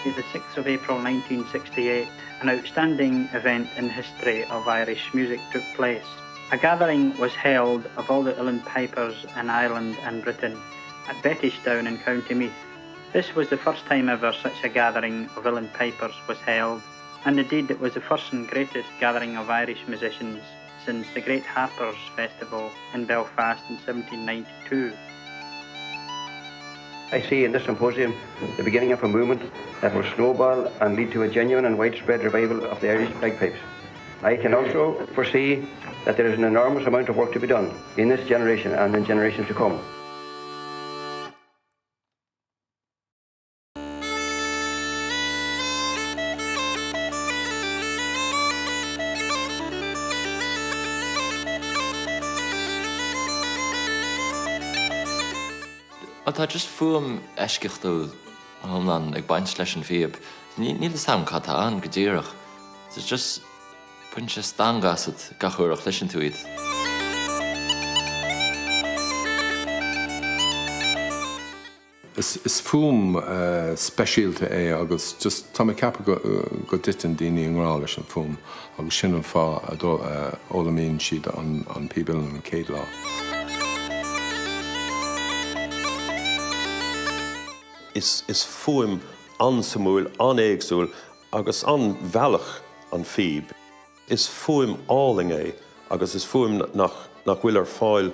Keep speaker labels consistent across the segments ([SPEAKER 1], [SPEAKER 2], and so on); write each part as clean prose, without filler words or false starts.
[SPEAKER 1] The 6th of April 1968, an outstanding event in the history of Irish music took place. A gathering was held of all the uilleann pipers in Ireland and Britain at Bettystown in County Meath. This was the first time ever such a gathering of uilleann pipers was held, and indeed it was the first and greatest gathering of Irish musicians since the Great Harpers Festival in Belfast in 1792.
[SPEAKER 2] I see in this symposium the beginning of a movement that will snowball and lead to a genuine and widespread revival of the Irish bagpipes. I can also foresee that there is an enormous amount of work to be done in this generation and in generations to come.
[SPEAKER 3] Tá just fuam eisceachtal homlan ag baint leis an fíab. Níl sam catá an go ddíireach. It's just puinte stangasad gachúireach leis an tú iad.
[SPEAKER 4] Is fuam speisialta é agus just tá ceapa go ditan daoine an rá leis an fuam agus sin an fá ólamíonn siad an píbil an céad lá.
[SPEAKER 5] Is fuam ansamúil, anéagsúil, agus an bhealach an fíb. Is fuam áling é, agus is fuam nach bhfuil ar fáil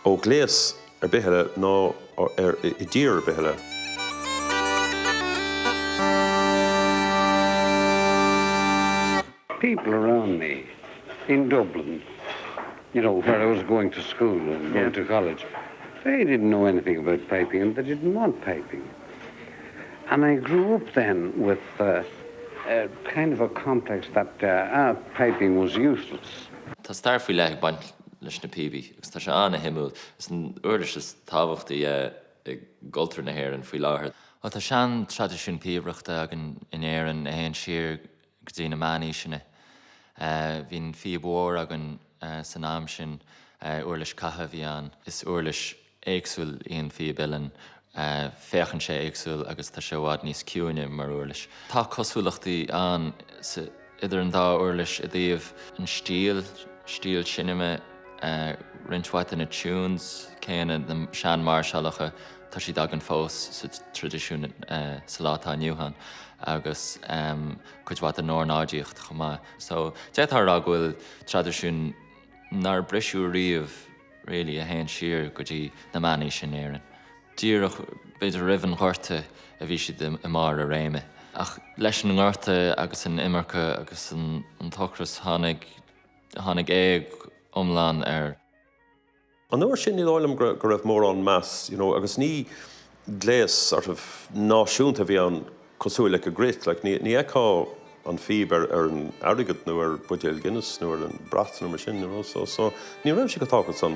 [SPEAKER 5] ó gléas ar bithile ná ar I dtír ar bithile.
[SPEAKER 6] People around me in Dublin, you know, where I was going to school and going to college, they didn't know anything about piping and they didn't want piping. And I grew up then with a kind of a complex that piping was useless.
[SPEAKER 3] Tá starfaí le baint leis na píbí, agus tá sé anna himúil, is an uirlis is tábhachtaí goltar na hhéir an faoi láthair. Tá sean tradiisiún píobhreachta agan in éireann a héan siar go dtí na mánaí sinna. Bhín fíobhór agan san am sin uirlis catha bhí an, is uirlis éagsúil íon fíobillan féchann sé éagsúil agus tá sé bhád níos ciúine mar uirlis. Tá cosúlachtaí an idir an dá uirlis I dtaobh an stíl sinime rinshhaite na tunes céanna na sean marsealacha tá siad agan fós sa tradiisiún sa látá nniuhan agus chuidhhaite nónáidíocht chumá. So déitá rá bhfuil tradiisiún nar brisú riamh really a héan siar go dtí na mánaí sin éireann. Díreach beidir rivan ghorta a bhí siad I mar a réime. Ach leis an ghorta agus an imirce agus an tocras tháinig éag omláin ar.
[SPEAKER 5] An uair sin níl áilim go raibh mór an meas, you know, agus ní gléas sort of náisiúnta bhí an cosúil le go grit, like ní eá an fíb ar an airgad nó ar Buidéal Guinness nó ar an brat nó mar sin, you know, so ní raibh si go tágad san.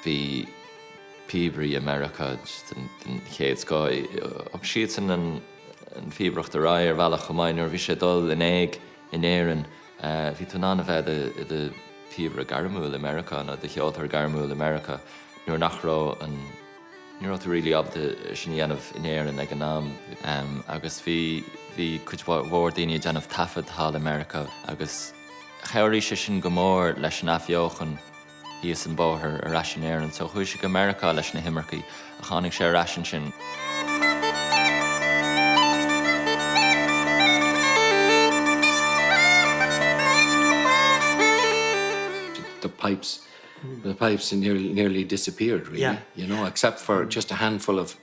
[SPEAKER 3] Bhí píbrí America den chéad scoil ach siad san an fíbreacht a rá ar bhealach chomáin ar bhí sé dul in éig in éireann. Bhí tú nána bheith de píbre gairmiúil America na de cheoltar gairmiúil America nuair nach rá an nuair tú rilí abda sin dhéanamh in éireann ag an nám agus bhí chuidhór daoine déanamh tafad hall America agus chairí sé sin go mór leis an afheochan híos an bóthar a rasin éireann, so chuir sig America leis na himircaí a chánig sé rasin sin.
[SPEAKER 7] The pipes nearly disappeared, really.
[SPEAKER 1] Yeah.
[SPEAKER 7] You know, except for just a handful of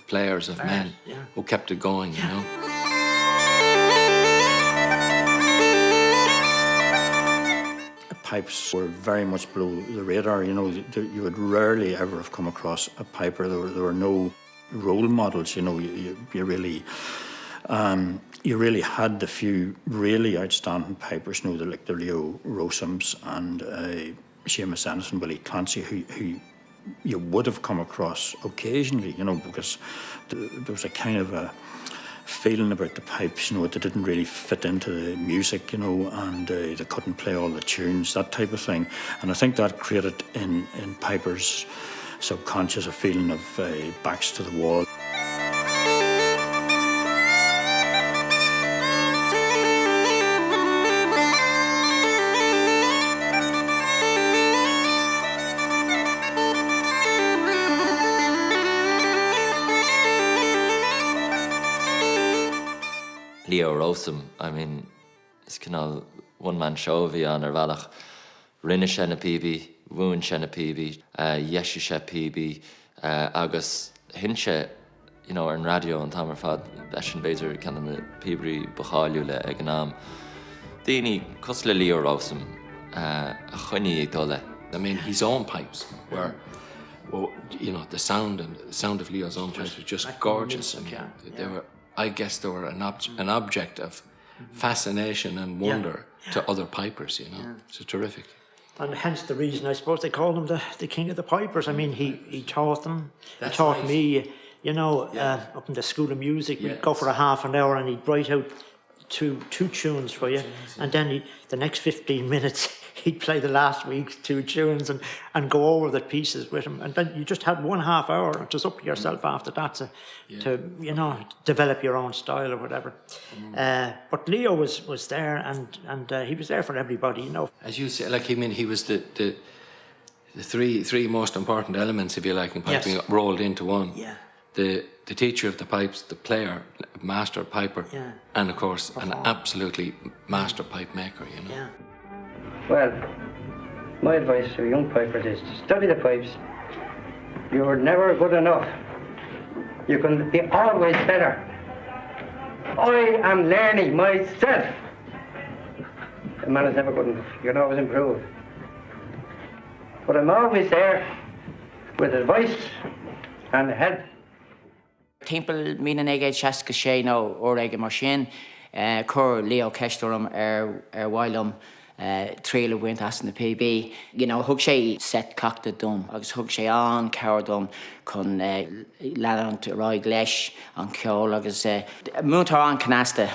[SPEAKER 7] players, of men who kept it going, you know.
[SPEAKER 8] Pipes were very much below the radar, you know. You would rarely ever have come across a piper. There were no role models. You know, you really had the few really outstanding pipers, you know, like the Leo Rosums and Seamus Anderson, Willie Clancy, who you would have come across occasionally, you know, because there was a kind of a feeling about the pipes, you know, that didn't really fit into the music, you know, and they couldn't play all the tunes, that type of thing. And I think that created in pipers' subconscious a feeling of backs to the wall.
[SPEAKER 3] Leo Rosum, I mean, it's kind of one-man show bhí an bhealach. Rinne sé na PB, bhuain sé na PB, yeishe sé PB, agus hinse, you know, an radio an tamar fad, leis an béidir can na PB bacháiliú le ag an am. Daoine cos le Leo Rosum, a chuine ag dul le.
[SPEAKER 7] I mean, his own pipes were, well, you know, the sound of Leo's own pipes was just gorgeous. I mean, they were. I guess they were an object of fascination and wonder to other pipers, you know. Yeah. It's terrific.
[SPEAKER 9] And hence the reason, I suppose, they called him the king of the pipers. I mean, he taught them. That's he taught right. me, you know, up in the School of Music. We'd go for a half an hour and he'd write out two tunes for you. And then the next 15 minutes, he'd play the last week's 2 tunes and go over the pieces with him. And then you just had 1.5 hour. It was up to yourself after that to you know, develop your own style or whatever. But Leo was there and he was there for everybody, you know.
[SPEAKER 7] As you say, like, I mean, he was the three most important elements, if you like, in piping rolled into one. Yeah. The teacher of the pipes, the player, master piper, and of course an absolutely master pipe maker, you know.
[SPEAKER 9] Yeah.
[SPEAKER 1] Well, my advice to young pipers is to study the pipes. You're never good enough. You can be always better. I am learning myself. A man is never good enough. You can always improve. But I'm always there with advice and help.
[SPEAKER 10] Timple mína ag seaca sé nó ó ag mar sin chur Leo Ceistúram bhailm tríle bhaint as na PB. You know, thug sé set cleachta dom, agus thug sé an ceir dom chun leanant roig leis an ceol agus múntar an canasta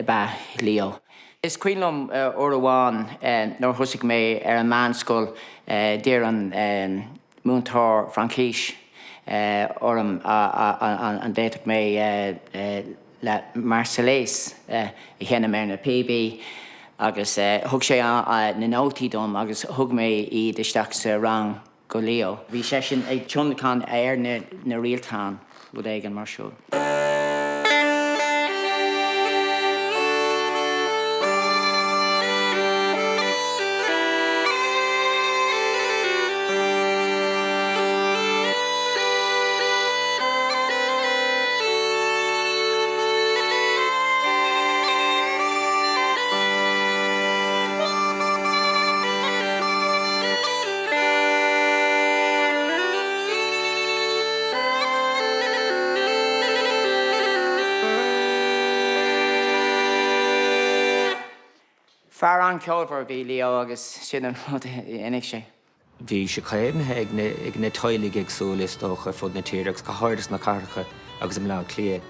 [SPEAKER 10] ba Leo. Is cuiinlum ó amháin nó thusig mé an manscoil dear an múntar Francíis orm an déach mé le Marseillais I chéanna mé na PB agus thug sé na nótaí dom agus thug mé iad isteach sa rang go Leo. Bhí sé sin ag tionchán air na rialtán bud ag an mar seo. Far an ceolfar bhí Leo agus sin an rud inig sé.
[SPEAKER 11] Bhí sé chéimthe ag na toilig ag súlastócha fud na tíreachs go háiras na carcha agus am le clia.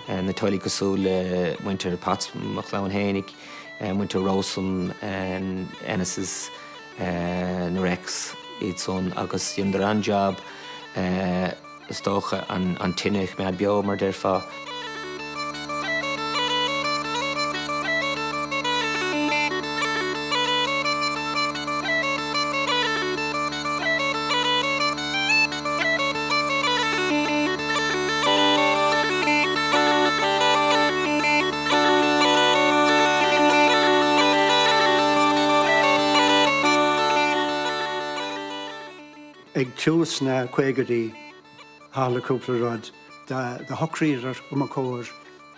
[SPEAKER 11] Na toilig go súla winter Pats McLean Hénig, winter Rosum, Ennis's, na Rex, iad son agus yndar an job stócha an tinich me bio mar der fa.
[SPEAKER 12] Ag tús na cuaigadaí hála cúpla rud, de hochríar go mar cóir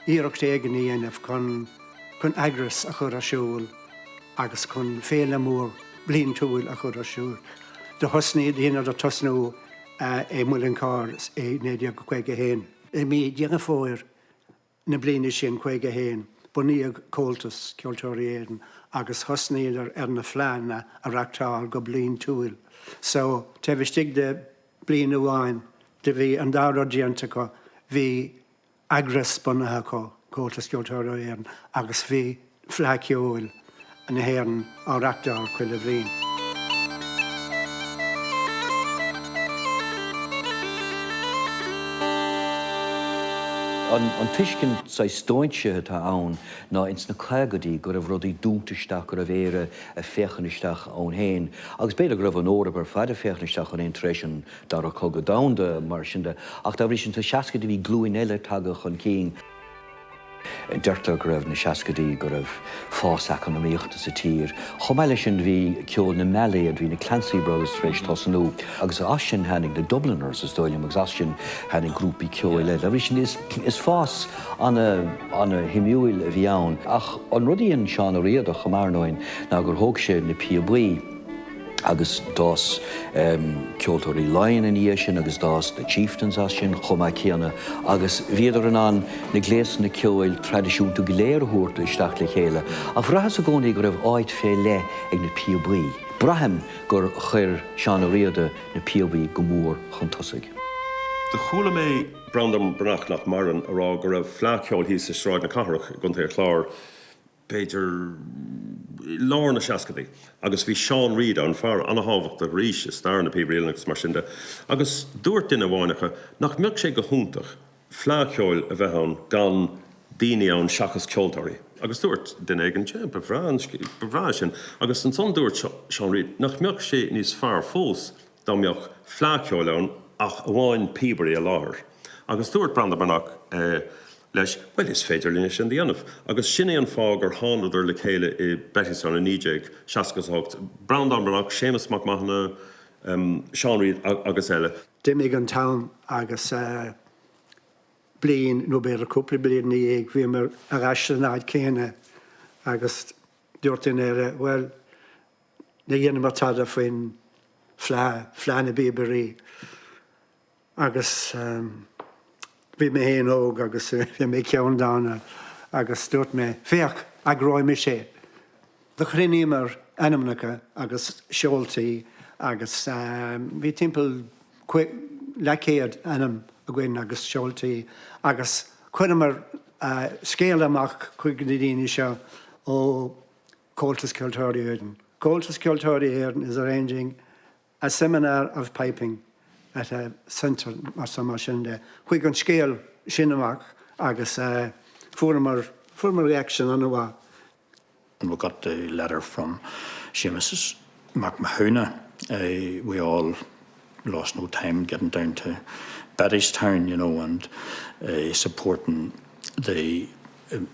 [SPEAKER 12] íireacht éigean dhéanamh chun agras a chur a siúil agus chun féile mór blion túil a chur a siúil. De hosnaí dhéanaad a tosnú Mullen cars Nadia Quega Hain. Me young four Nablina Shin Quega Hain, Bonia Coltus, Kiltorian, Agus Husneider, Erna Flan, a Raktal, Goblin Tool. So, Tevistig de Blina Wine, de Vi and Dara Giantico, Vi Agres Bonaco, Coltus Kiltorian, Agus Vi Flacciol, and Hern, or Raktal, Quillavine.
[SPEAKER 13] An tuiscin sa stointse tá ann ná ins na caigadí gur rudí dúntaisteach gur bhéire a fechanisteach ón héin. Agus beidir go an óra bar fad a fechanisteach an intréisian dar a cogad damda mar sinnde, ach dá bhrí sin tá seacadí bhí glúin eile tagach an cín. Deirtar go raibh na seacadí go raibh fásaach an amíochta sa tír. Chomáile sin bhí ceol na Meiliad hí na Clancy Brothers rééis tosanú, agus as sin hanig na Dubliners is dóilem, agus as sin hanig grúpi ceol eile. A bhrí sin is fás an a himiúil a bhí ann. Ach an rudíon seán a riad a chamarnoin ná gur thóg sé na Pia agus dás ceoltóirí Lion in sin agus dás na Chieftains as sin chomá céanna agus bhíidir an na gléas na ceoil tradiisiúnta go léirthúirta isteach le chéile. A bhrahas a gcónaí go raibh áid fé le ag na Pia Braham gur chuir seán a riada na Pia go mór chun tosaigh.
[SPEAKER 5] De chola mé brandam brach nach maran ará go raibh flaceol hí sa sráid na cathrach gunta chlár Peter Lár na seacadaí, agus bhí Sean Reid an fear anhabhacht a ríis star na Pibríalnachs mar sinnde, agus dúirt in a bháinacha nach mbeadh sé go húntaach flaceol a bheith an gan daoine an seachas ceoltóirí. Agus dúirt den éigen bevráis sin, agus an son dúirt Sean Reid nach mbeadh sé níos fear fós dá mbeadh flaceol ann ach a bháin Pibrí a láthair. Agus dúirt brandam brach leis, well, is féidir líne sin dhéanamh. Agus sinné an fág ar hánadidir le chéile I Bettystown in Níéig, seacas hocht. Brandam brach, Seamus McMahon, Sean Reid agus eile.
[SPEAKER 12] Dimig an town agus blin nó beir a cúpla blin Níéig, bhí mar a rasnaid céine agus dúirt in well, na dhéanam mar tada faoin flean na Bíberí. Agus bhí mé héan óg agus bhí mé ceann dána agus dúirt mé féach ag roiim mé sé. De chrinní mar anamnacha agus seoltaí agus bhí timpeall lecéad anam a gcuin agus seoltaí agus chuine mar scéal amach chuig na daoine seo ó Comhaltas Ceoltóirí Éireann. Comhaltas Ceoltóirí Éireann is arranging a seminar of piping at a centre mar sinnde. Chuig an scéal sin amach agus fuair reaction an bhá.
[SPEAKER 8] And we got the letter from Seamus McMahon. We all lost no time getting down to Bettystown, you know, and supporting the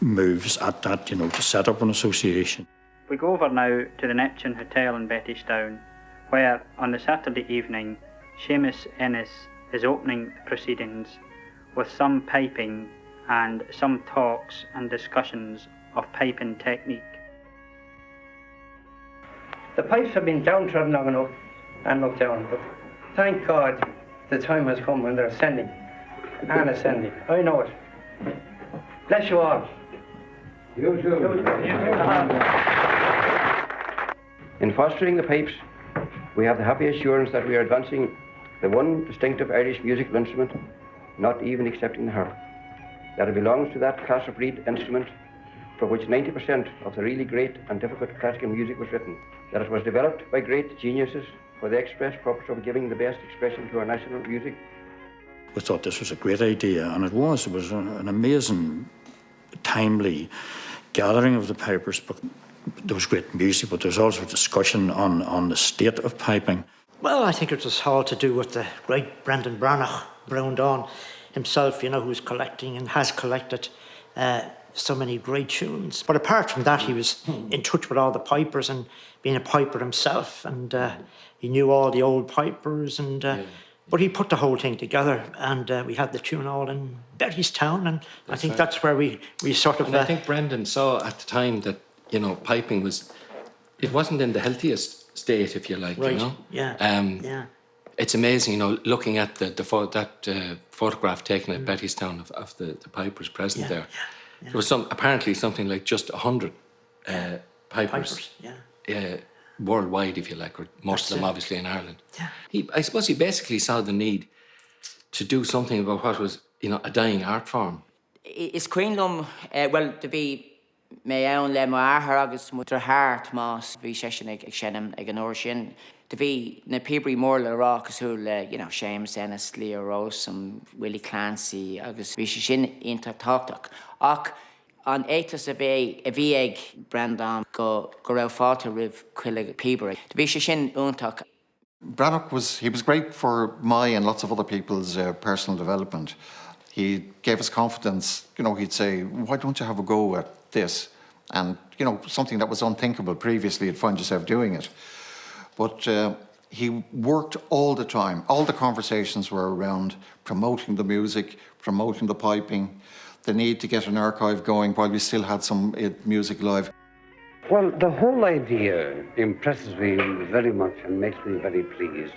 [SPEAKER 8] moves at that, you know, to set up an association.
[SPEAKER 1] We go over now to the Neptune Hotel in Bettystown, where on the Saturday evening, Seamus Ennis is opening the proceedings with some piping and some talks and discussions of piping technique.
[SPEAKER 2] The pipes have been downtrodden long enough and looked down, but thank God the time has come when they're ascending and ascending. I know it. Bless you all. You too. In fostering the pipes, we have the happy assurance that we are advancing the one distinctive Irish musical instrument, not even excepting the harp, that it belongs to that class of reed instrument for which 90% of the really great and difficult classical music was written, that it was developed by great geniuses for the express purpose of giving the best expression to our national music.
[SPEAKER 8] We thought this was a great idea, and it was. It was an amazing, timely gathering of the pipers. But there was great music, but there was also discussion on the state of piping.
[SPEAKER 9] Well, I think it was all to do with the great Brendan Branagh, Brown Dawn himself, you know, who's collecting and has collected so many great tunes. But apart from that, he was in touch with all the pipers and being a piper himself, and he knew all the old pipers, and but he put the whole thing together, and we had the tune all in Bettystown, and I think that's where we sort of...
[SPEAKER 7] And I think Brendan saw at the time that, you know, piping was... It wasn't in the healthiest state, if you like,
[SPEAKER 9] right.
[SPEAKER 7] you know?
[SPEAKER 9] Yeah.
[SPEAKER 7] It's amazing, you know, looking at that photograph taken at Bettystown of the pipers present there. There was apparently something like just 100 pipers. Worldwide, if you like, or most of them obviously in Ireland. I suppose he basically saw the need to do something about what was, you know, a dying art form.
[SPEAKER 10] Is Queenlum, well, to be me own le mar agus mutter heart mas vi session ag shenam ag an orshin to be na Peabody Moorla rock who you know Seamus Ennis, Leo Rose, Willie Clancy agus vi shin inta talk ach an eightas a vi ag Brandon go raibh fáta rih Quillig Peabody to be shin untak.
[SPEAKER 14] Brannock was great for my and lots of other people's personal development. He gave us confidence. You know, he'd say, why don't you have a go at this? And, you know, something that was unthinkable previously, you'd find yourself doing it. But he worked all the time. All the conversations were around promoting the music, promoting the piping, the need to get an archive going while we still had some music live.
[SPEAKER 6] Well, the whole idea impresses me very much and makes me very pleased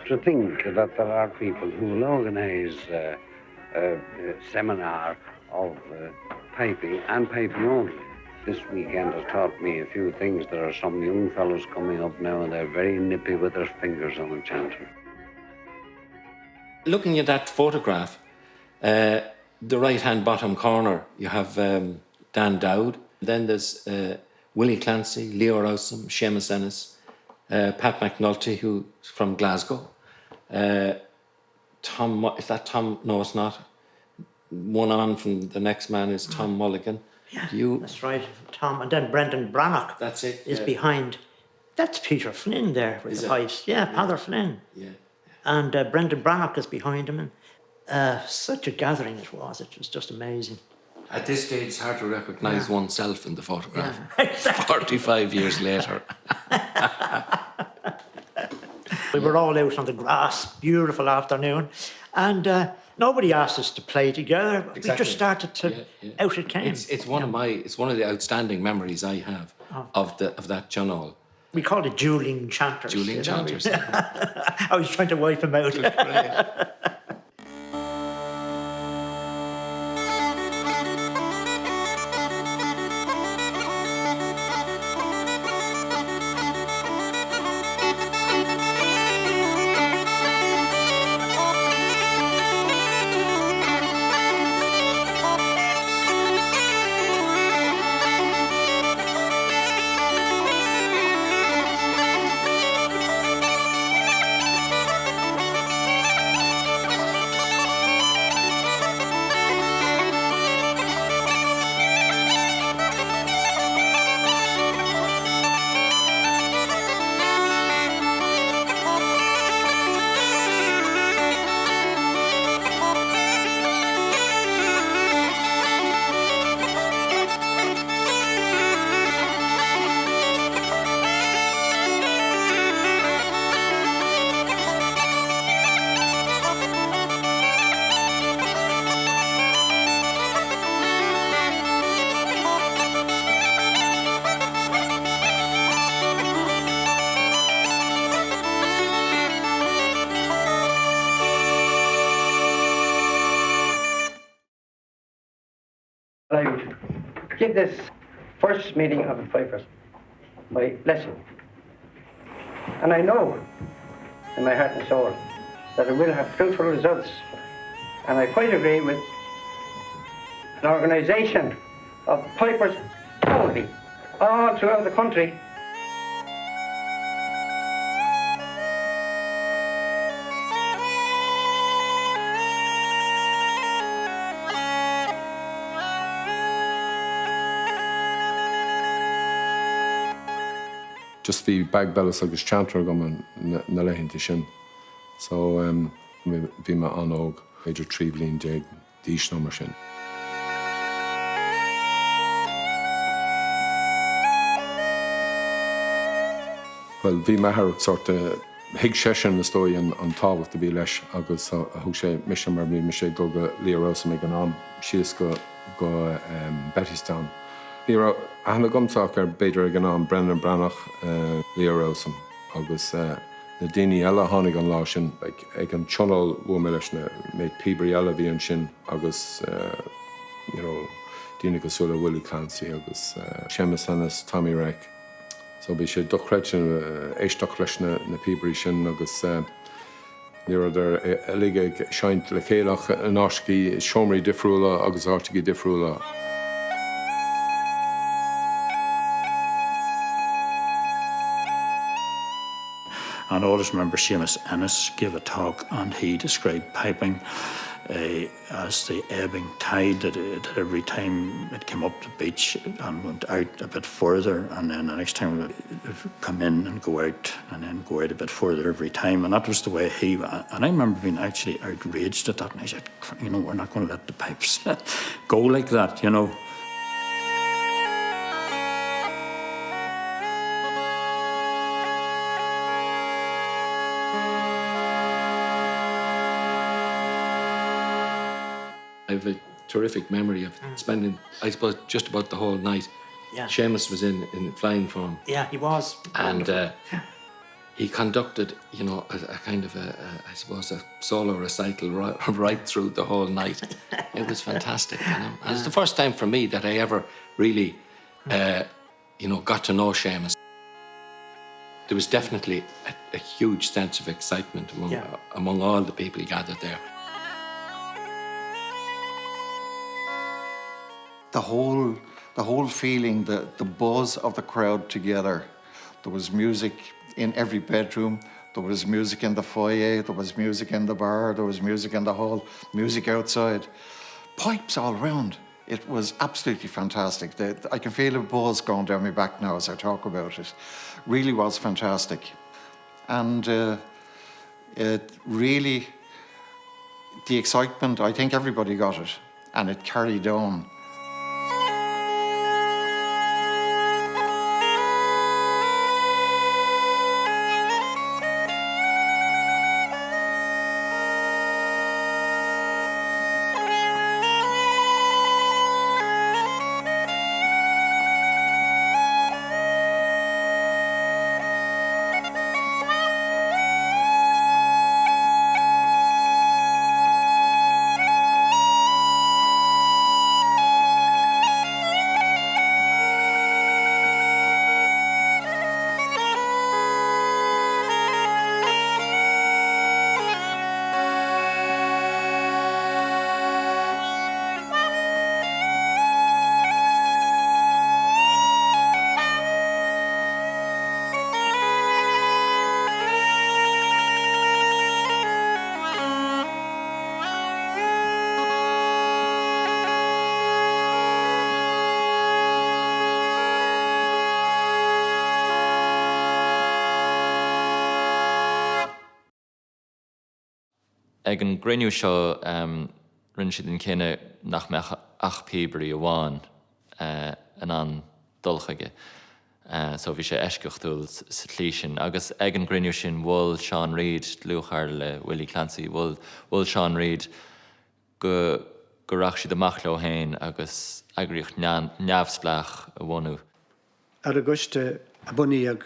[SPEAKER 6] to think that there are people who will organise a seminar of piping and piping only. This weekend has taught me a few things. There are some young fellows coming up now and they're very nippy with their fingers on the chanter.
[SPEAKER 7] Looking at that photograph, the right-hand bottom corner, you have Dan Dowd. Then there's Willie Clancy, Leo Rowsome, Seamus Ennis, Pat McNulty, who's from Glasgow. Tom, is that Tom? No, it's not. One on from the next man is Tom Mulligan.
[SPEAKER 9] Yeah, that's right, Tom. And then Brendan Brannock.
[SPEAKER 7] That's it.
[SPEAKER 9] Is behind. That's Peter Flynn there with the pipes. Yeah, Father Flynn.
[SPEAKER 7] Yeah.
[SPEAKER 9] And Brendan Brannock is behind him. And such a gathering it was. It was just amazing.
[SPEAKER 7] At this stage, it's hard to recognise oneself in the photograph. Yeah, exactly. 45 years later.
[SPEAKER 9] We were all out on the grass, beautiful afternoon, and nobody asked us to play together. Exactly. We just started to out it came.
[SPEAKER 7] It's one of the outstanding memories I have of that John Hall.
[SPEAKER 9] We called it dueling chanters.
[SPEAKER 7] Dueling chanters.
[SPEAKER 9] I was trying to wipe him out.
[SPEAKER 2] I would give this first meeting of the Pipers my blessing. And I know in my heart and soul that it will have fruitful results. And I quite agree with an organisation of pipers only all throughout the country.
[SPEAKER 4] Just bhí bag bellas agus chantar go na leitheanta sin. So bhí me an óg idir trí bliain déag díos nó mar sin. Well, bhí me thar sorta hiag sesin na stói an tábhacht a bhí leis agus thug sé mis mar bhí me sé go Leo Rowsome ag an am sios go Bettystown. Ní ra hana gomteach beidir ag an am Brendan Brannock, Leo Rowsome agus na daoine eile tháinig an lá sin, ag an tionol bhfuil leis na méid Peabody eile bhí an sin agus daoine go súla Willie Clancy agus Seamus Ennis, Tommy Wreck. So bhí sé dochreid sin éisteach leis na Peabody sin agus ní idir elige ag seint le chéalach an áiscí seomraí difriúla agus áirteaí difriúla.
[SPEAKER 8] And I always remember Seamus Ennis gave a talk and he described piping as the ebbing tide, that every time it came up the beach and went out a bit further, and then the next time it would come in and go out, and then go out a bit further every time. And that was the way he, and I remember being actually outraged at that, and I said, we're not going to let the pipes go like that,
[SPEAKER 7] I have a terrific memory of spending, I suppose, just about the whole night.
[SPEAKER 9] Yeah.
[SPEAKER 7] Seamus was in flying form.
[SPEAKER 9] Yeah, he was.
[SPEAKER 7] And he conducted, a kind of I suppose, a solo recital right through the whole night. It was fantastic, And it's the first time for me that I ever really, got to know Seamus. There was definitely a huge sense of excitement among all the people gathered there.
[SPEAKER 14] The whole feeling, the buzz of the crowd together. There was music in every bedroom. There was music in the foyer. There was music in the bar. There was music in the hall. Music outside. Pipes all round. It was absolutely fantastic. I can feel a buzz going down my back now as I talk about it. Really was fantastic. And it really, the excitement, I think everybody got it. And it carried on.
[SPEAKER 3] Ag an grinniú seo rinn siad an cinenne nach meach ach Peabody amháin an dulchaige. So bhí sé eisceochtúil sa tlí sin. Agus ag an grinniú sin bhfuil Sean Reid luachar le Willie Clancy, bhfuil Sean Reid go raach siad amach leo hain agus agriocht neamhsplach a bhhanú.
[SPEAKER 12] Ar aguste a buníag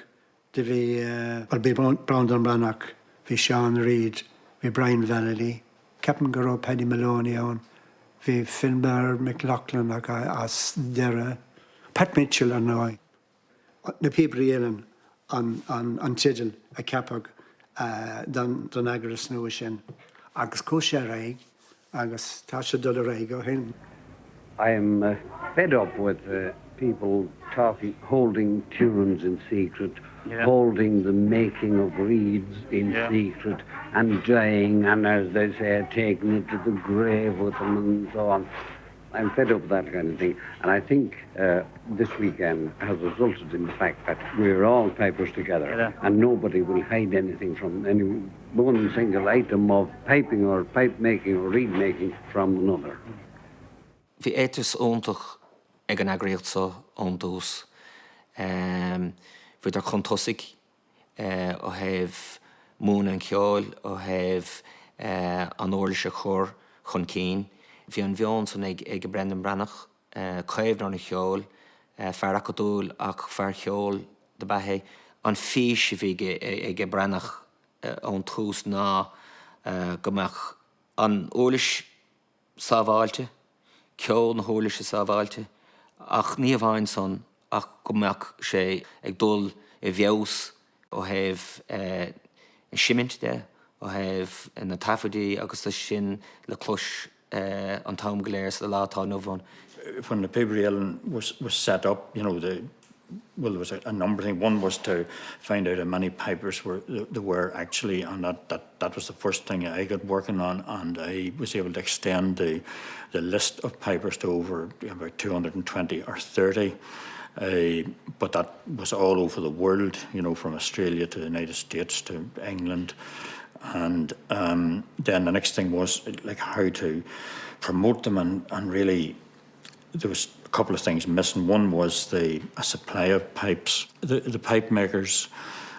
[SPEAKER 12] de bhí Brandon Branagh, bhí Sean Reid, bhí Brian Vallely, Captain Garo Paddy Maloney on, bhí Finbar McLaughlin ag as dere, Pat Mitchell an nói. Na Peabody Éileann an tidal a capag don agras nua sin. Agus có sé raig, agus tá sé dul a raig ó hin.
[SPEAKER 6] I'm fed up with people holding tunes in secret, holding the making of reeds in secret, and dying, and as they say, taking it to the grave with them and so on. I'm fed up with that kind of thing. And I think this weekend has resulted in the fact that we're all pipers together, and nobody will hide anything from any one single item of piping or pipe making or reed making from another.
[SPEAKER 11] Bhí étas óntach ag an agriocht sa ón dús. Bhí ar chuntosig ó heh múna an ceáil, ó heh an orlaise chur chun cín. Bhí an bheán san ag Brendan Branagh, caibh an cheáil, fear acadúil ach fear cheáil de bathe. An fís bhí ag Branagh ón trús ná gomach an ólis sábháilte, ceol na hólis sábháilte, ach ní bhain son ach gomach sé ag dul I bheos ó heh siimint de, ó heh na tafodí agus tá sin le clúis an tam gléir sa látá nóbhain.
[SPEAKER 8] When the Papery Ellen was set up, you know, there was a number of things. One was to find out how many pipers there were actually, and that was the first thing I got working on, and I was able to extend the list of pipers to over about 220 or 30. But that was all over the world, you know, from Australia to the United States to England. And then the next thing was like how to promote them and really there was a couple of things missing. One was a supply of pipes. The pipe makers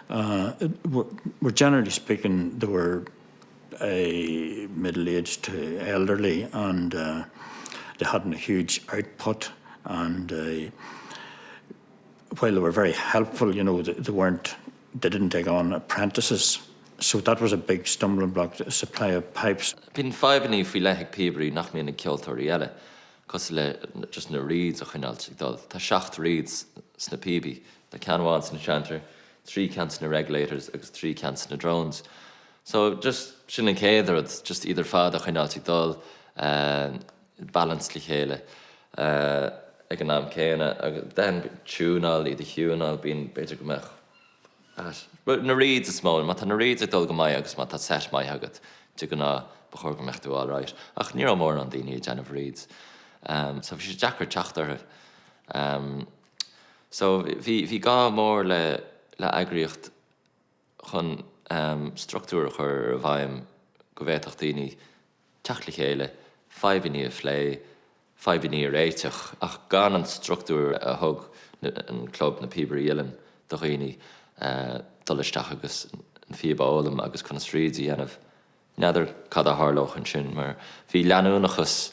[SPEAKER 8] were generally speaking, they were middle-aged to elderly, and they hadn't a huge output, and while they were very helpful, you know, they didn't take on apprentices. So that was a big stumbling block, the supply of pipes.
[SPEAKER 3] Bhín fábannaí faoi leithigh Peabody nach mbeadh na ceoltóirí eile, cos le just na reeds a chuineáilt ag dul. Tá 7 reeds sna Peabody, the canháin sna chanter, 3 cans na regulators agus 3 cans na drones. So just sin an céad just either fad a chuineáilt ag dul, balance li chéile. Ag an am céine, agus den túúnáil iad a hiúnáil bíon beidir go meach. Na reeds is smó, má tá na reeds ag dul go mai agus má tá 7 mai agad, tu go ná bachor go mechtú all right. Ach ní mór an daoine Jennifer Reeds. So bhí sé Jackar teachtartha. So bhí gá mór le agriocht chun structúr chur bhaim go bhéach daoine teach li chéile, 5 a phlé, 5 réiteach, ach gan an structúr a thug an club na Peabody Ellen do dhaoine dullisteach agus an fiabálam agus chun strídí anamh neadidir cad a thárlóch an sin, mar bhí leanúnachas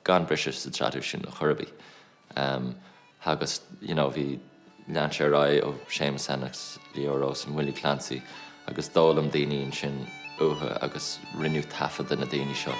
[SPEAKER 3] gan brises sa tradú sin a churbí. Agus, you know, bhí lean sé rá ó Seamus Ennis, Leo Rose and Willie Clancy, agus dólam daoine sin utha agus rinneú tafad in na daoine seo.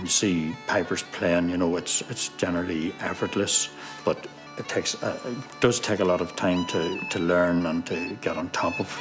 [SPEAKER 8] You see pipers playing, you know, it's generally effortless, but it does take a lot of time to learn and to get on top of.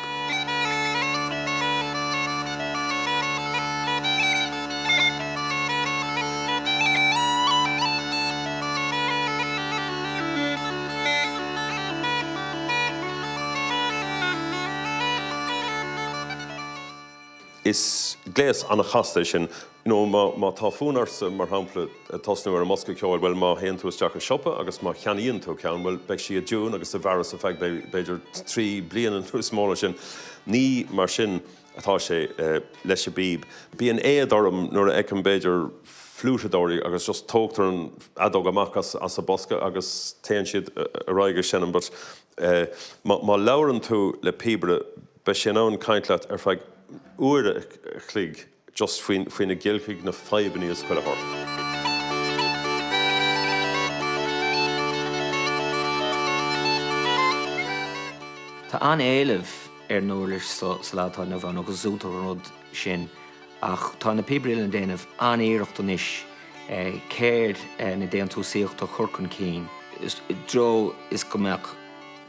[SPEAKER 5] Is gléas an a chasta sin, you know, má tá fúnars mar hampla tosnú ar a mosca ceáil, well má héan tú isteach a siopa agus má cheanaíonn tú ceann, well beidh si a dún agus a bharras a feadh beidir 3 bliain an smóla sin. Ní mar sin atá sé leis a bíb. Bí an éad orm nuair a ag an beidir flútadóirí agus just tógtar an adóg amach as a bosca agus téann siad a ráige sin, but má labhrann tú le Peabody be sin ann caintleat ar feadh uair a chlig just faoin na gilchaigh na 5 is chuile hort.
[SPEAKER 11] Tá an éileh ar nóirlis sa látá na bhain agus zútar an rud sin, ach tá na Peabody Ellen déanamh an éireacht an isis céir na déan tú síocht a churcan cín. Dro is go meach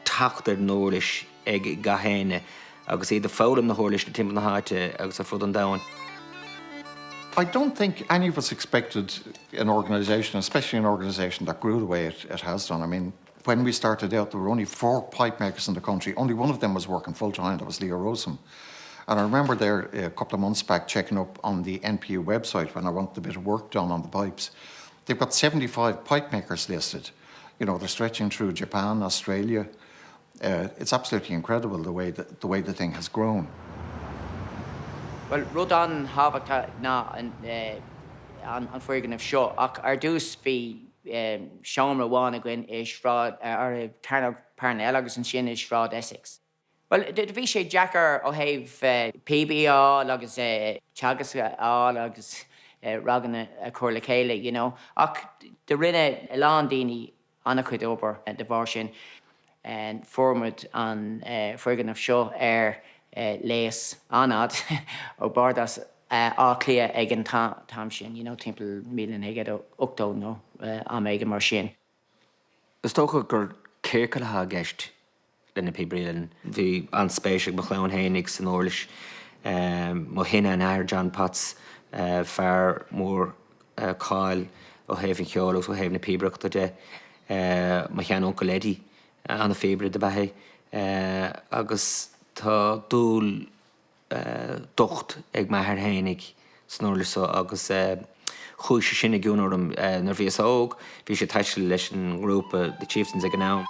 [SPEAKER 11] tacht ar nóirlis ag gahéine agus iad a fálam na hóirlis na timp na háite agus a fud an dain.
[SPEAKER 14] I don't think any of us expected an organisation, especially an organisation that grew the way it has done. I mean, when we started out, there were only 4 pipe makers in the country. Only one of them was working full-time, that was Leo Rosum. And I remember there a couple of months back checking up on the NPU website when I wanted a bit of work done on the pipes. They've got 75 pipe makers listed. You know, they're stretching through Japan, Australia. It's absolutely incredible the way the thing has grown.
[SPEAKER 10] Well, rud an hábhacha ná an Foigan of Shaw. Ar dús bhí Seomra bháin a gin is Shráid ar Carnal Parnell agus an sin is Shráid Essex. Well, bhí sé Jackar ó thaobh PB agus teagas agus ragan a chuir le chéile, you know. Ach de rinne lán daoine anna chuid obair de bhar sin and formad an Foigan of Shaw léas anad ó bardas á clia ag an tam sin, you know, timpeall 1908 nó am ag mar sin.
[SPEAKER 11] Is tócha gur céircailthe gceist lena Pibrílan. Bhí an spéisiach Maclean Hénig san Orlis, mo hinna an air John Potts fear mór cáil ó thaobh an cheolalas ó thaobh na Pibriachta de ma chean Uncle Eddie an na fébre de bathe agus tá dúil docht ag maithir Hénig san Orlis agus chúise sinna gúnarm nar bhíos óg, bhí sé taisteal leis an grúpa the Chieftains ag an am.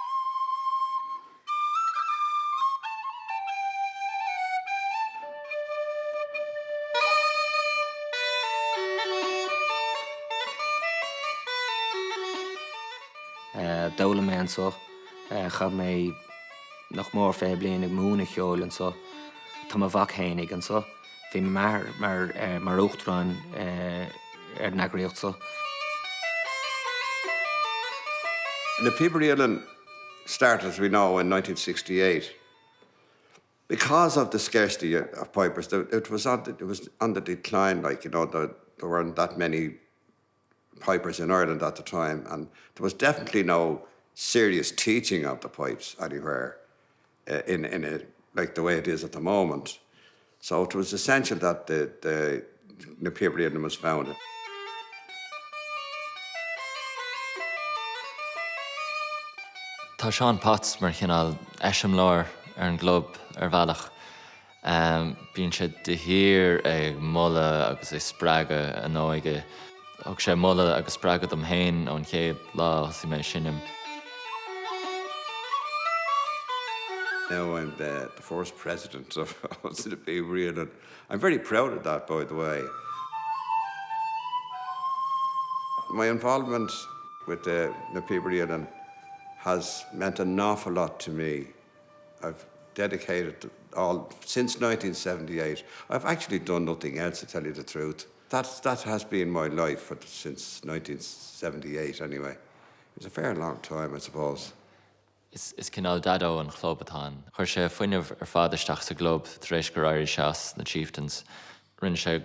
[SPEAKER 11] Dawla mé an so, chab mé nach mór fé blian ag múna cheol an so, tá ma bhac Hénig an so, bhí mar uachtrán ar nagraíocht so.
[SPEAKER 15] The Pibrílan started, as we know, in 1968. Because of the scarcity of pipers, it was on the decline, like, you know, there weren't that many pipers in Ireland at the time, and there was definitely no serious teaching of the pipes anywhere in it, like the way it is at the moment. So it was essential that the Pibrílan was founded.
[SPEAKER 3] Tá Sean Potts mar chinál eisiom láir ar an glob ar bhealach. Bíonn sé de hir ag molla agus é sppraga an áige. Ag sé molla agus sppraga am héin ón chéad lá si mé sinnim.
[SPEAKER 15] Now I'm the first president of the Pibrílan, and I'm very proud of that, by the way. My involvement with the Pibrílan has meant an awful lot to me. I've dedicated since 1978. I've actually done nothing else, to tell you the truth. That has been my life since 1978 anyway. It was a fair long time, I suppose.
[SPEAKER 3] Is cinál dadó an chlóbatán. Chuir sé foiinemh ar fádisteach sa glob tar éis gur airí seas na Chieftains. Rinn sé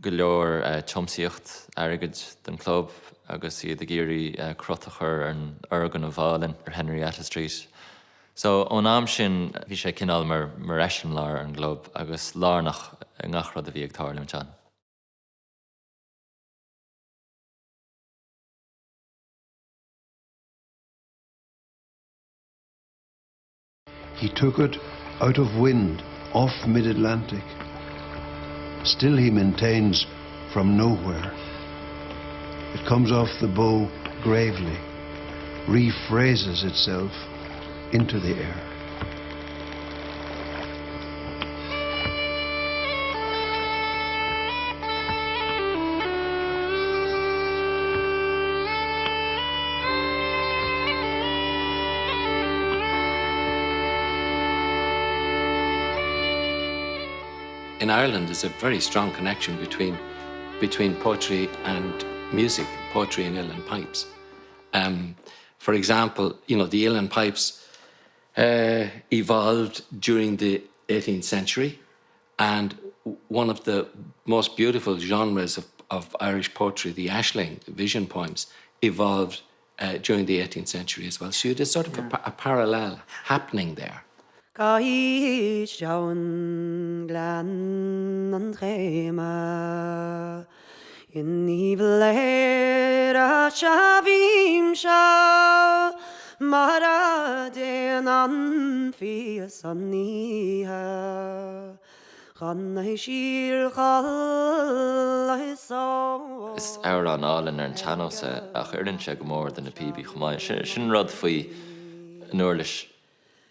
[SPEAKER 3] go leor chomsaíocht airgid den clób agus iad a géirí crotachar an Urgan of Bhalin ar Henrietta Street. So ón am sin bhí sé cinál mar eisiom lár an glob agus lárnach ngachrad a bhí ag tarlaim tean.
[SPEAKER 16] He took it out of wind, off mid-Atlantic. Still he maintains from nowhere. It comes off the bow gravely, rephrases itself into the air.
[SPEAKER 7] In Ireland, there's a very strong connection between poetry and music, poetry and uilleann pipes. For example, you know, the uilleann pipes evolved during the 18th century, and one of the most beautiful genres of Irish poetry, the ashling, the vision poems, evolved during the 18th century as well. So there's sort of a parallel happening there.
[SPEAKER 17] Gaid sjaun glan an tréma in nível a shavim sha mara den an fias an niha ganna shir khal so
[SPEAKER 3] Is our an álan ar an teanósa ach irann sé go mór den na PB chumáid. Sin rud faoi an Orlis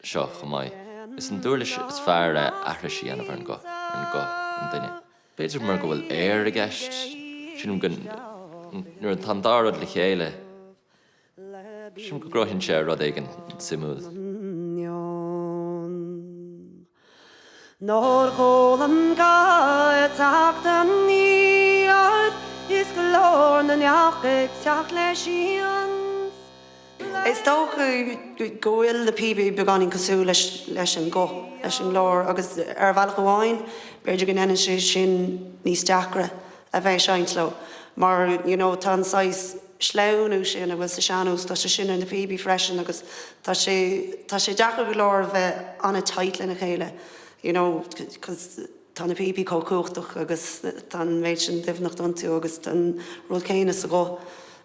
[SPEAKER 3] seo chumáid. Is an dúirlis is fear athraisí anamh an go an duine. Beidir mar go bhfuil air a gceist Sin gon nuair an tandárad le chéile. Sin go grohin sé rud éigen simúd.
[SPEAKER 17] Nor golan ga tak den niad is glorn an jaach tak leisians. Is doch gohfuil de PB beganin cosú leis an go leis an glór agus bhealach goháin beidir gan enn sin níos deacra a bheith seinsló. Mar tá sais sleúnú sin agus sa seanús tá sé sin an na PB freisin agus tá sé deacra go leir bheith anna taitle na chéile. Cos tá na PB có cuachtach agus tá méid sin dimhnach donú agus tan rud céine sa go.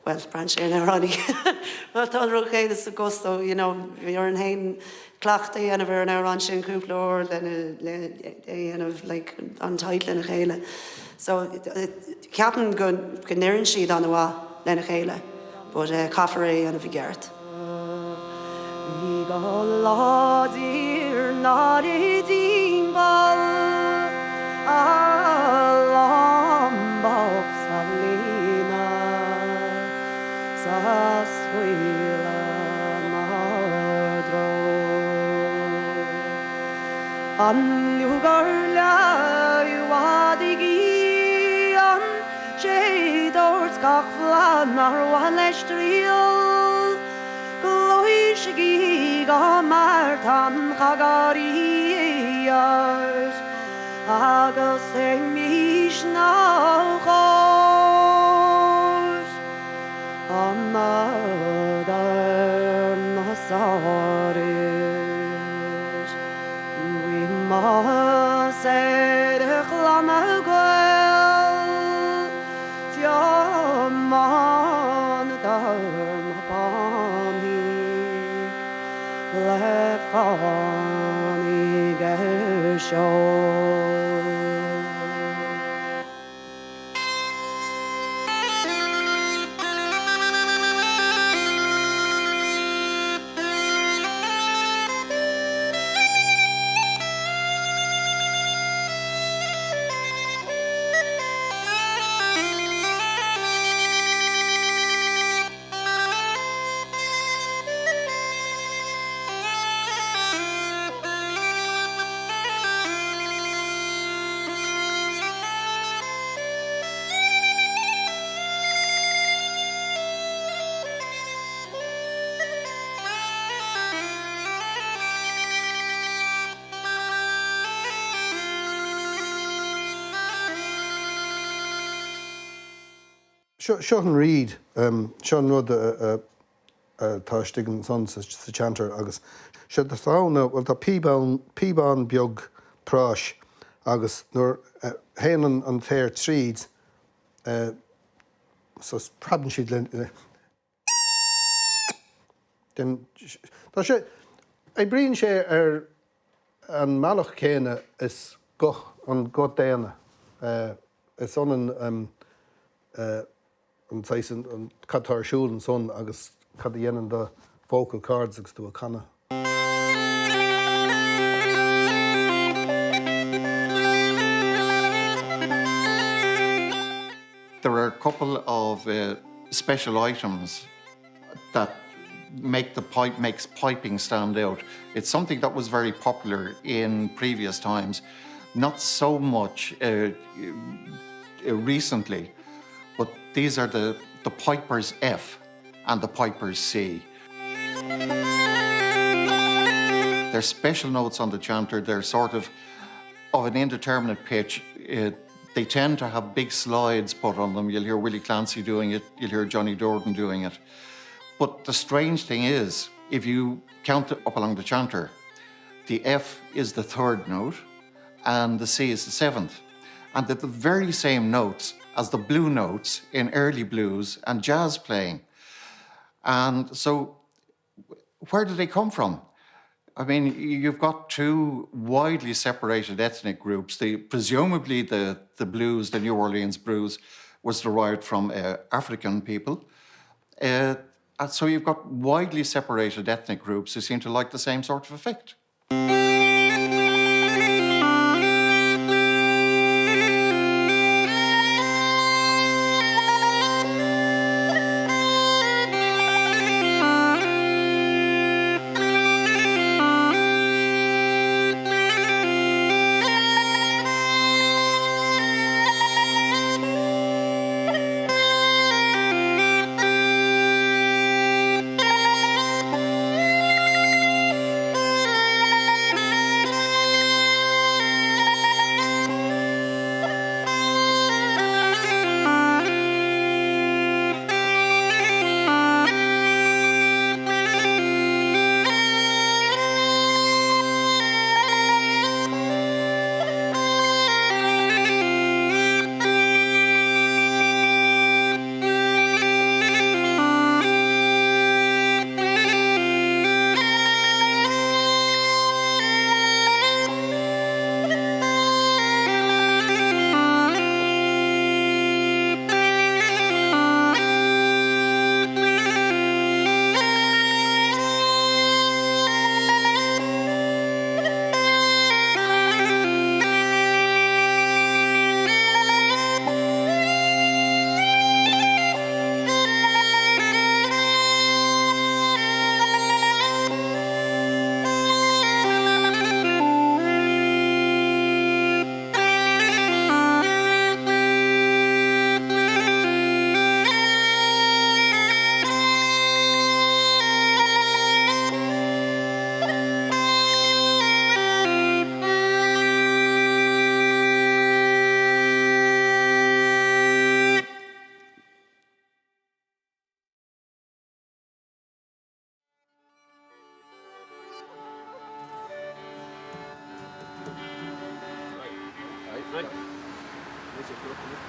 [SPEAKER 17] Well, brand sé na ranní. Tá rud chéine sa go so bhí ar an hain clacht é anamh ar an árán sin cúplair le anamh an taitle na chéile. So ceapan go néann siad an bhá le na chéile, bud caafar é anamh bhí geart. Bhí go láidír náid dímbal a lambach sa lína sa shuila madro an lugar la yuadigi an shadors gach flan ar walestriel Gloishigi ga martan chagariyars agus mish na chos another nasaris we must say the chlamagwell tiaman darn let funny go show.
[SPEAKER 16] Sean Reid, Sean Rudd tá stigan son sa chanter agus sé de tána bhfuil tá píbán beag práis agus nuair héanaan an téir tríd so pradan siad le tá sé bríonn sé ar an mealach céine is an go déana is an an catar siúil son agus cad dhéanaan de vocal cards agus tú a canna.
[SPEAKER 14] There are a couple of special items that makes piping stand out. It's something that was very popular in previous times, not so much recently. But these are the Piper's F and the Piper's C. They're special notes on the chanter. They're sort of an indeterminate pitch. They tend to have big slides put on them. You'll hear Willie Clancy doing it. You'll hear Johnny Dordan doing it. But the strange thing is, if you count it up along the chanter, the F is the third note and the C is the seventh. And they're the very same notes as the blue notes in early blues and jazz playing. And so where do they come from? I mean, you've got two widely separated ethnic groups. Presumably the blues, the New Orleans blues, was derived from African people. And so you've got widely separated ethnic groups who seem to like the same sort of effect.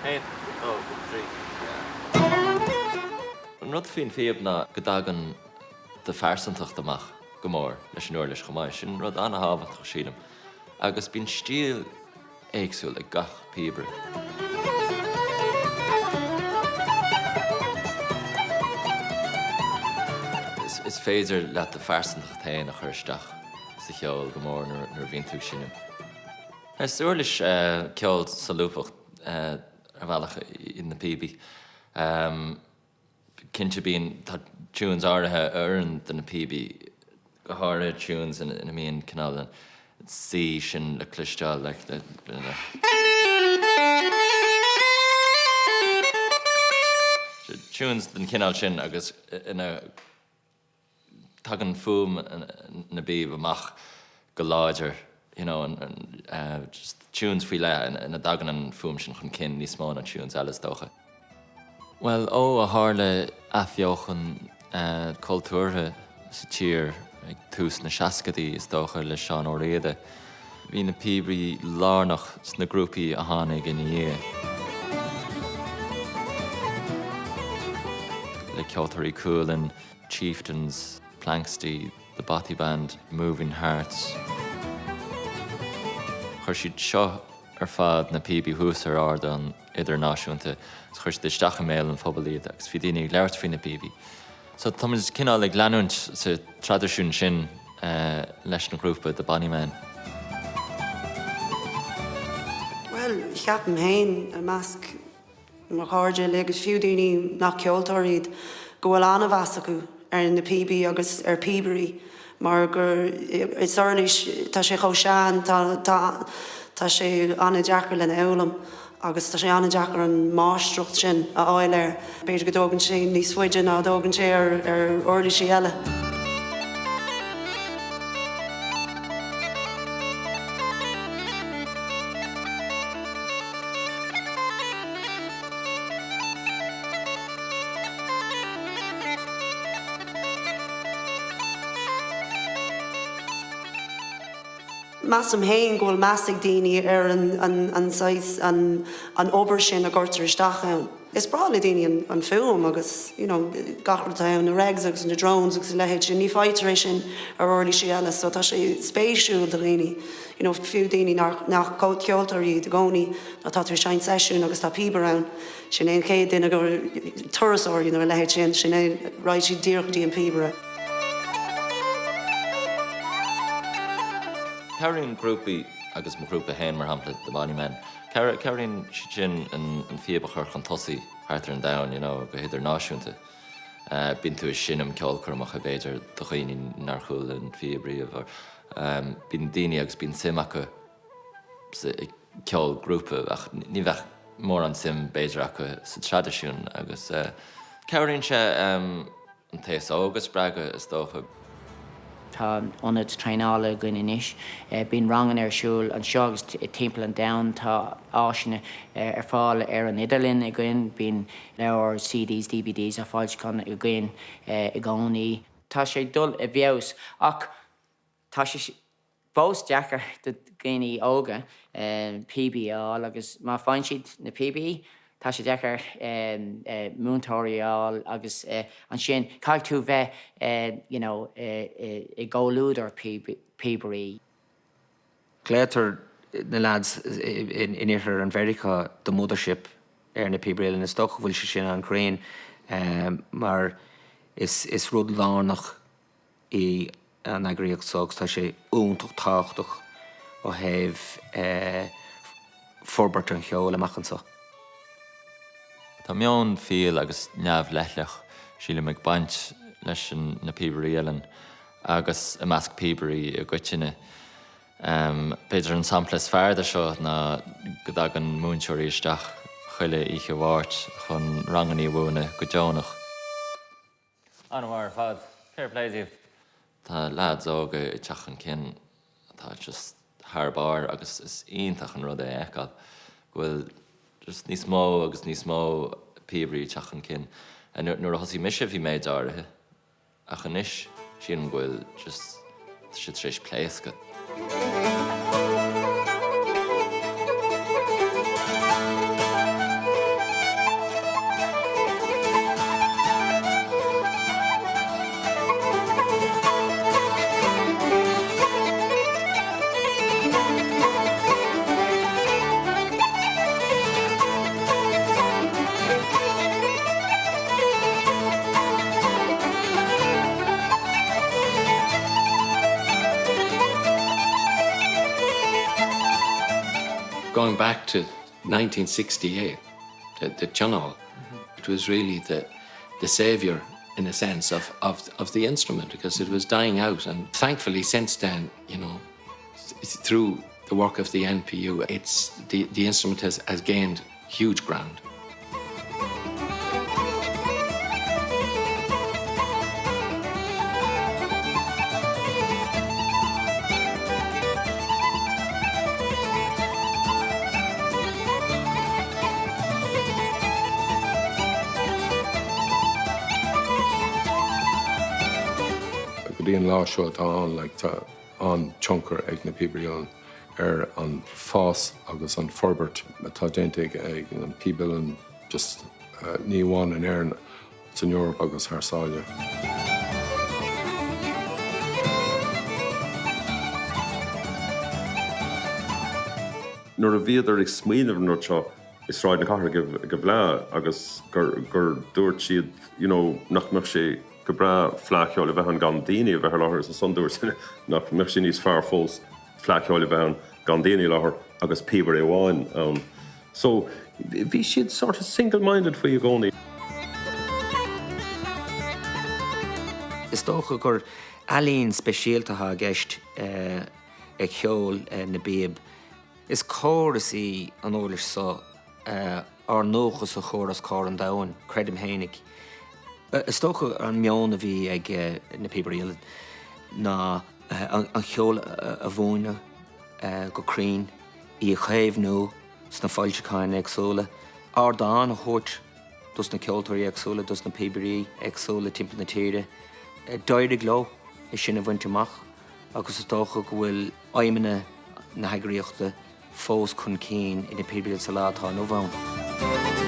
[SPEAKER 3] Hey. Oh, 3. An rud faoin fíomh ná go dagan de fearsantacht amach go mór leis an uair leis chomáid sin rud anna hábhacht go sílam. Agus bín stíl éagsúil ag gach píbre. Is féidir leat de fearsantacht tain a chuirsteach sa cheol go mór nar bhíon tú sinnim. Is uair leis ceol sa lúpacht ar bhealach in na PB. Cinnte bíon tá tunes áirithe ar den na PB go háir tunes in a míon canal sí sin le clisteáil le tunes den cinál sin agus ina tagan fum na bíb amach go láidir, you know, and just tunes fí le in a dagan an fum sin chun cin níos mó na tunes elas dócha. Well, ó a hále afheochan cultúrtha sa tír ag tús na seacadaí is dócha le Seán Ó Réide. Bhí na píbrí lárnach sna grúpaí a tháinig in dhé. Le Ceoltarí Cúilin, Chieftains, Planxty, the Bothy Band, Moving Hearts. Chuir siad seo ar fad na PB hús ar arda an idirnáisiúnta chuir siad isteach méil an phobal iad agus bhí daoine ag leirt faoin na PB. So tá is cinál ag leanúint sa tradiisiún sin leis na grúpa de Bonnyman.
[SPEAKER 17] Well, cheapam hain a measc mar cháirde legus fiú daoine nach ceoltóiríd go bhfuil anna bheas acu ar na PB agus ar Píberí mar gur is orlis tá sé chomh seán tá sé anna deacair lena eolalam agus tá sé anna deacair an mástrucht sin a áilir beidir go dógann sé níos fuide ná dógann sé ar orlaisí eile. Massam hain gohfuil measig daoine ar an obair sin a gcuirtear isteach ann. Is brála daoine an film agus, gachar ann na regs agus na drones agus lehéid sin ní fáitar sin ar orlaisí eile, so tá sé spéisiúil do réine. Fiú daoine nach ceoltarí do gcónaí na tá tar sein seisiún agus tá píbe ann. Sin éon chéad duine gur turasóirí na lehéid sin é ráid sí díochtaí an píbere.
[SPEAKER 3] Cearín grúpaí agus mo grúpa hain mar hampla de Bonnyman. Cearín sin an fiab a chur chun tosaí hartar an dain, go héidir náisiúnta. Bín tú sinnim ceolcar amach a béidir do chuoine nar chúil an fiabríomh. Bín daoine agus bín sim acu ceol grúpa ach ní bheith mór an sim béidir acu sa tradiisiún agus cearín sé an taobh ógus braga is dócha.
[SPEAKER 10] Tá onad treinála gine inis, bín rangan ar siúil an seo agus timppla an down tá áisina ar fáil ar an Idirlinn i gcuin, bín leabhar CDs, DVDs a fáilte chun i gcuin i gcónaí. Tá sé dul a bheos ach tá sé bós deachar do gcéine óga PB agus má fáin siad na PB tá sé deachar múntóireáil agus an sin caiil tú bheith i ggóúdar Píberí.
[SPEAKER 11] Glétar na lads in iarthar an Verica the mothership ar na Píberí in is stoch bhfuil sé sin an crain mar is rud lánach í an agriíocht sogus tá sé úntaach táchtach ó thaobh forbairt an cheol amachchansa.
[SPEAKER 3] Tá meán fial agus neamh leithleach síle meag baint leis na Píberí eilin agus a measc Píberí a gcuitinne. Beidir an samplas fearda seo na go dag an múnseirí isteach chuile ihe bhhairt chun ranganí bhúna go deonach. Anmhar fad, fair play to you. Tá lads óga i teach an cin tá just tharbáir agus is ionintach an rud é eáil bhfuil just níos mó agus níos mó Píberí teach an cin. Nuair a thosaí mise bhí méid áirithe ach anis sin bhfuil just siad tréis pléasca.
[SPEAKER 7] going back to 1968, the Channel, it was really the saviour, in a sense, of the instrument, because it was dying out. And thankfully, since then, you know, through the work of the NPU, it's the instrument has gained huge ground.
[SPEAKER 4] Bhíonn lá seo tá an like tá an chunker ag na Píobarí an fás agus an forbert tá déanta ag an píbil just ní bháin an airn san Eorp agus thar
[SPEAKER 5] Nuair a bhíad ag smaoinemh nó seo is ráid na cathair go bhleá agus gur dúirt siad, you know, nach mbeadh sé go bra flaceáil a bheith an gan daoine a bheith láthir sa sunúir nach mbeadh sé níos fearr fós flaceáil a bheith an gan daoine láthair agus Píobarí amháin. So bhí siad sort of single-minded faoi a gcónaí.
[SPEAKER 11] Is dócha gur ealaíonn speisialtatha a gceist ag cheol na Bíab. Is córas an ólis sa ar nóchas a chóras cá an dain, credim hénig. Is dócha an meán a bhí ag na Píobarí ná an cheol a bhóine go crín í a chéimh nó sna fáilteáin agsúla. Ar dáin a chót dus na ceoltóirí agsúla, dus na Píobarí agsúla timp na tíre. Deireadh leo is sin a bhainteach agus is dócha go bhfuil aimimena na heagríochta fós chun cín ina Píobarí sa látá nó bhain.